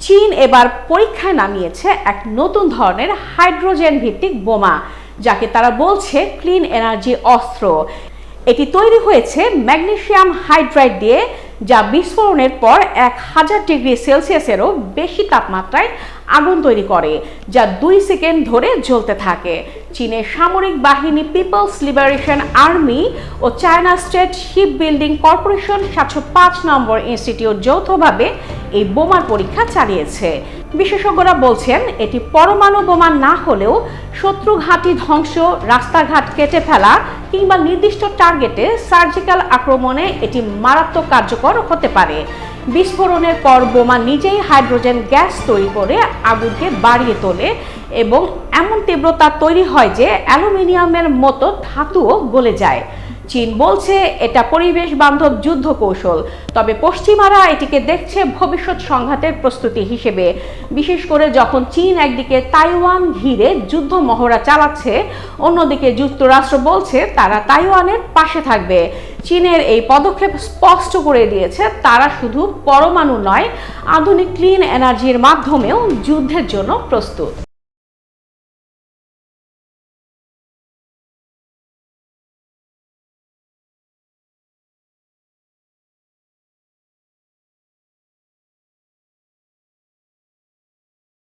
চীন এবার পরীক্ষায় নামিয়েছে এক নতুন ধরনের হাইড্রোজেন ভিত্তিক বোমা, যাকে তারা বলছে ক্লিন এনার্জি অস্ত্র। এটি তৈরি হয়েছে ম্যাগনেসিয়াম হাইড্রাইড দিয়ে, যা বিস্ফোরণের পর 1000 ডিগ্রি সেলসিয়াসেরও বেশি তাপমাত্রায় আগুন তৈরি করে, যা 2 সেকেন্ড ধরে জ্বলতে থাকে। চীনের সামরিক বাহিনী, পিপলস লিবারেশন আর্মি ও China state shipbuilding corporation 705 নম্বর ইনস্টিটিউট যৌথভাবে এই বোমার পরীক্ষা চালিয়েছে। বিশেষজ্ঞরা বলছেন এটি পরমাণু বোমা না হলেও শত্রু ঘাঁটি ধ্বংস, রাস্তাঘাট কেটে ফেলা কিংবা নির্দিষ্ট টার্গেটে সার্জিক্যাল আক্রমণে এটি মারাত্মক কার্যকর হতে পারে। বিস্ফোরণের পর বোমা নিজেই হাইড্রোজেন গ্যাস তৈরি করে আগুনকে বাড়িয়ে তোলে এবং এমন তীব্রতা তৈরি হয় যে অ্যালুমিনিয়ামের মতো ধাতুও গলে যায়। চীন বলছে এটা পরিবেশ বান্ধব যুদ্ধ কৌশল, তবে পশ্চিমারা এটিকে দেখছে ভবিষ্যৎ সংঘাতের প্রস্তুতি হিসেবে, বিশেষ করে যখন চীন একদিকে তাইওয়ান ঘিরে যুদ্ধ মহড়া চালাচ্ছে, অন্যদিকে যুক্তরাষ্ট্র বলছে তারা তাইওয়ানের পাশে থাকবে। চীনের এই পদক্ষেপ স্পষ্ট করে দিয়েছে তারা শুধু পরমাণু নয়, আধুনিক ক্লিন এনার্জির মাধ্যমেও যুদ্ধের জন্য প্রস্তুত।